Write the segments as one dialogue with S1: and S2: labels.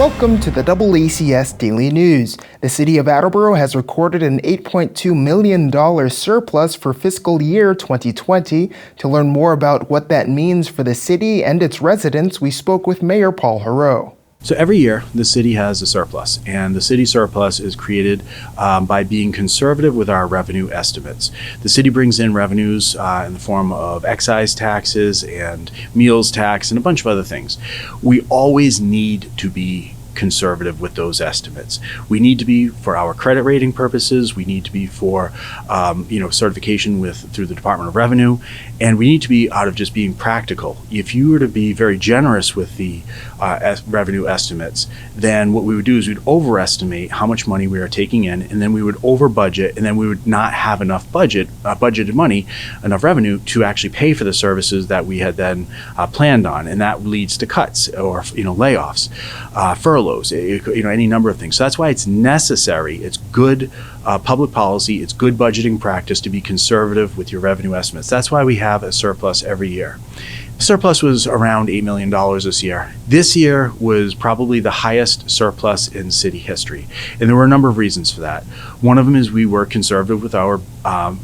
S1: Welcome to the DoubleACS Daily News. The City of Attleboro has recorded an $8.2 million surplus for fiscal year 2020. To learn more about what that means for the city and its residents, we spoke with Mayor Paul Heroux.
S2: So every year, the city has a surplus, and the city surplus is created by being conservative with our revenue estimates. The city brings in revenues in the form of excise taxes and meals tax and a bunch of other things. We always need to be conservative with those estimates. We need to be for our credit rating purposes. We need to be for certification through the Department of Revenue, and we need to be out of just being practical. If you were to be very generous with the revenue estimates, then what we would do is we'd overestimate how much money we are taking in, and then we would over budget, and then we would not have enough budgeted money, enough revenue to actually pay for the services that we had then planned on, and that leads to cuts or layoffs, furloughs, any number of things. So that's why it's necessary. It's good public policy. It's good budgeting practice to be conservative with your revenue estimates. That's why we have a surplus every year. The surplus was around $8 million this year. This year was probably the highest surplus in city history. And there were a number of reasons for that. One of them is we were conservative with our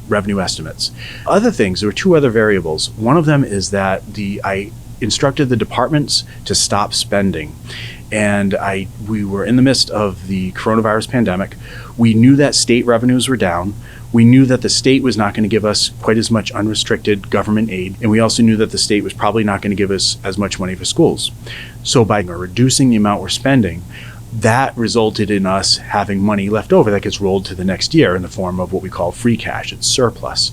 S2: revenue estimates. Other things, there were two other variables. One of them is that I instructed the departments to stop spending. And we were in the midst of the coronavirus pandemic. We knew that state revenues were down. We knew that the state was not going to give us quite as much unrestricted government aid. And we also knew that the state was probably not going to give us as much money for schools. So by reducing the amount we're spending, that resulted in us having money left over that gets rolled to the next year in the form of what we call free cash. It's surplus.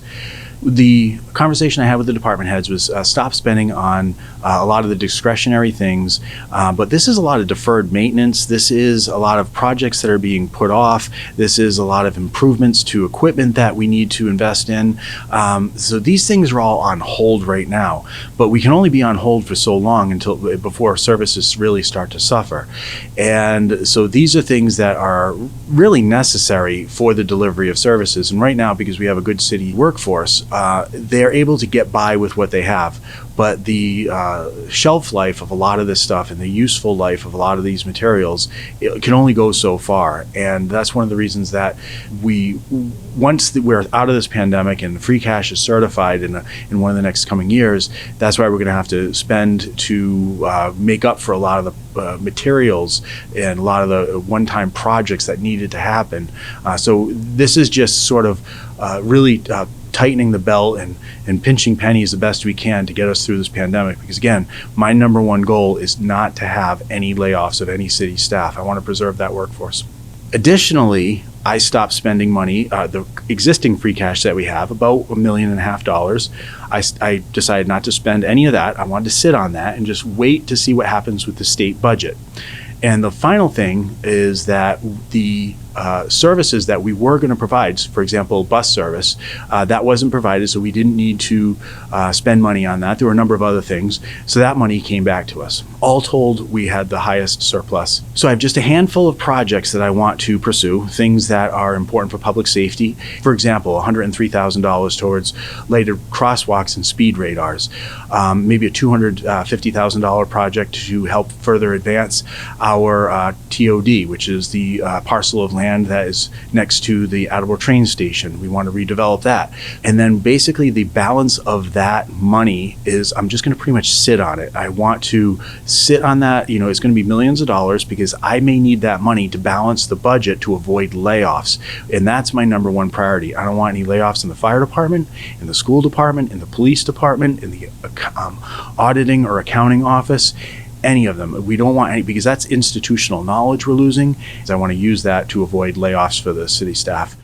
S2: The conversation I had with the department heads was stop spending on a lot of the discretionary things, but this is a lot of deferred maintenance. This is a lot of projects that are being put off. This is a lot of improvements to equipment that we need to invest in. So these things are all on hold right now, but we can only be on hold for so long before services really start to suffer. And so these are things that are really necessary for the delivery of services. And right now, because we have a good city workforce, they're able to get by with what they have. But the shelf life of a lot of this stuff and the useful life of a lot of these materials, it can only go so far. And that's one of the reasons that once we're out of this pandemic and the free cash is certified in one of the next coming years, that's why we're going to have to spend to make up for a lot of the materials and a lot of the one-time projects that needed to happen. So this is just sort of really tightening the belt and pinching pennies the best we can to get us through this pandemic. Because again, my number one goal is not to have any layoffs of any city staff. I want to preserve that workforce. Additionally, I stopped spending money, the existing free cash that we have, about $1.5 million. I decided not to spend any of that. I wanted to sit on that and just wait to see what happens with the state budget. And the final thing is that the services that we were going to provide, for example, bus service, that wasn't provided, so we didn't need to spend money on that. There were a number of other things, so that money came back to us. All told, we had the highest surplus. So I have just a handful of projects that I want to pursue, things that are important for public safety. For example, $103,000 towards later crosswalks and speed radars. Maybe a $250,000 project to help further advance our TOD, which is the parcel of land that is next to the Attleboro train station. We want to redevelop that. And then basically the balance of that money is I'm just going to pretty much sit on it. I want to sit on that. It's going to be millions of dollars because I may need that money to balance the budget to avoid layoffs. And that's my number one priority. I don't want any layoffs in the fire department, in the school department, in the police department, in the auditing or accounting office. Any of them. We don't want any, because that's institutional knowledge we're losing. I want to use that to avoid layoffs for the city staff.